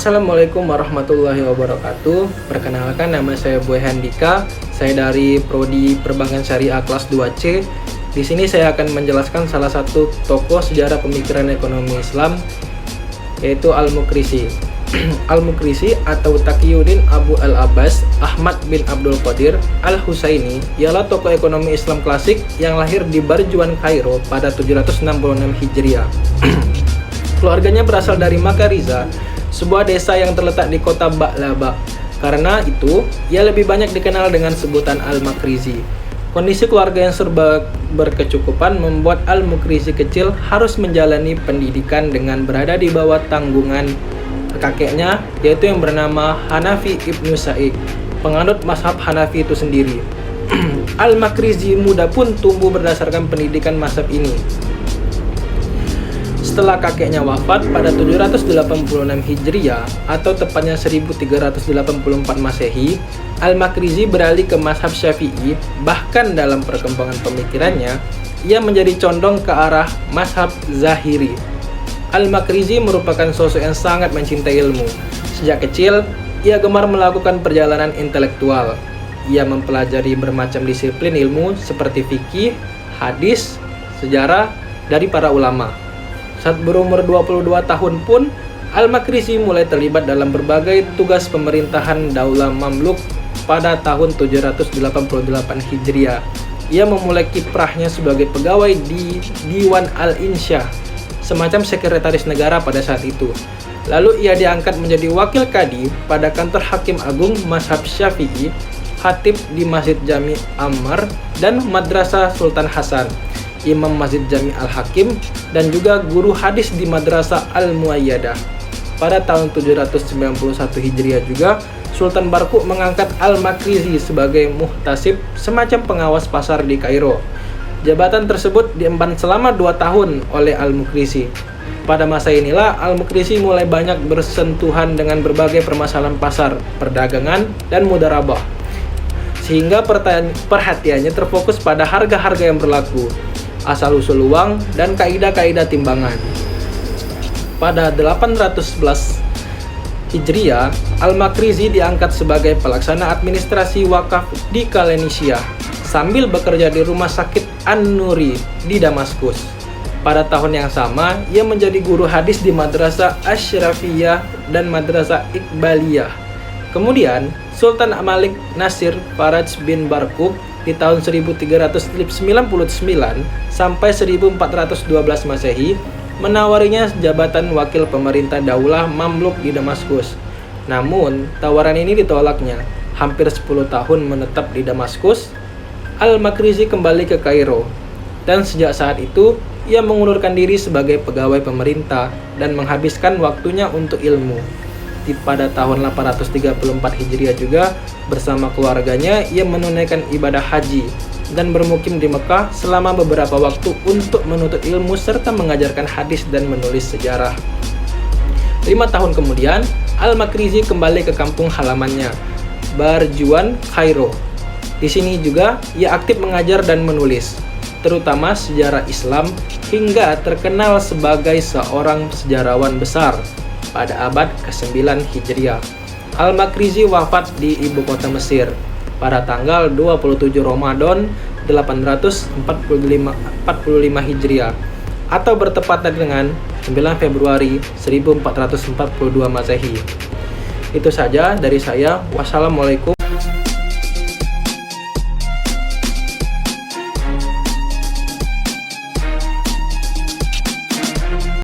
Assalamualaikum warahmatullahi wabarakatuh. Perkenalkan, nama saya Boy Handika. Saya dari Prodi Perbankan Syariah kelas 2C. Di sini saya akan menjelaskan salah satu tokoh sejarah pemikiran ekonomi Islam, yaitu Al-Muqrizi. Al-Muqrizi atau Taqiyuddin Abu al-Abbas Ahmad bin Abdul Qadir Al-Husaini ialah tokoh ekonomi Islam klasik yang lahir di Barjuan, Kairo pada 766 Hijriah. Keluarganya berasal dari Makariza, sebuah desa yang terletak di kota Ba'laba. Karena itu, ia lebih banyak dikenal dengan sebutan Al-Muqrizi. Kondisi keluarga yang serba berkecukupan membuat Al-Muqrizi kecil harus menjalani pendidikan dengan berada di bawah tanggungan kakeknya, yaitu yang bernama Hanafi Ibnu Sa'id, penganut mazhab Hanafi itu sendiri. Al-Muqrizi muda pun tumbuh berdasarkan pendidikan mazhab ini. Setelah kakeknya wafat pada 786 Hijriah atau tepatnya 1384 Masehi, Al-Muqrizi beralih ke mazhab Syafi'i. Bahkan dalam perkembangan pemikirannya, ia menjadi condong ke arah mazhab Zahiri. Al-Muqrizi merupakan sosok yang sangat mencintai ilmu. Sejak kecil, ia gemar melakukan perjalanan intelektual. Ia mempelajari bermacam disiplin ilmu seperti fikih, hadis, sejarah dari para ulama. Saat berumur 22 tahun pun, Al-Muqrizi mulai terlibat dalam berbagai tugas pemerintahan Daulah Mamluk. Pada tahun 788 Hijriah, ia memulai kiprahnya sebagai pegawai di Diwan Al-Insyah, semacam sekretaris negara pada saat itu. Lalu ia diangkat menjadi wakil kadi pada kantor Hakim Agung Mazhab Syafi'i, khatib di Masjid Jami Ammar dan Madrasah Sultan Hasan, Imam Masjid Jami Al-Hakim, dan juga guru hadis di Madrasah Al-Muayyadah. Pada tahun 791 Hijriah juga, Sultan Barqu mengangkat Al-Muqrizi sebagai muhtasib, semacam pengawas pasar di Kairo. Jabatan tersebut diemban selama 2 tahun oleh Al-Muqrizi. Pada masa inilah Al-Muqrizi mulai banyak bersentuhan dengan berbagai permasalahan pasar, perdagangan, dan mudharabah, sehingga perhatiannya terfokus pada harga-harga yang berlaku, asal-usul uang, dan kaidah-kaidah timbangan. Pada 811 Hijriah, Al-Muqrizi diangkat sebagai pelaksana administrasi wakaf di Kalenesia sambil bekerja di rumah sakit An-Nuri di Damaskus. Pada tahun yang sama, ia menjadi guru hadis di Madrasah Asyrafiyah dan Madrasah Iqbaliyah. Kemudian, Sultan Malik Nasir Faraj bin Barqub di tahun 1399 sampai 1412 Masehi menawarinya jabatan wakil pemerintah Daulah Mamluk di Damaskus. Namun, tawaran ini ditolaknya. Hampir 10 tahun menetap di Damaskus, Al-Muqrizi kembali ke Kairo, dan sejak saat itu ia mengundurkan diri sebagai pegawai pemerintah dan menghabiskan waktunya untuk ilmu. Pada tahun 834 Hijriah juga, bersama keluarganya ia menunaikan ibadah haji dan bermukim di Mekah selama beberapa waktu untuk menuntut ilmu serta mengajarkan hadis dan menulis sejarah. 5 tahun kemudian, Al-Muqrizi kembali ke kampung halamannya, Barjuan, Kairo. Di sini juga ia aktif mengajar dan menulis, terutama sejarah Islam, hingga terkenal sebagai seorang sejarawan besar. Pada abad ke-9 Hijriah, Al-Muqrizi wafat di ibu kota Mesir pada tanggal 27 Ramadan 845 Hijriah atau bertepatan dengan 9 Februari 1442 Masehi. Itu saja dari saya. Wassalamualaikum.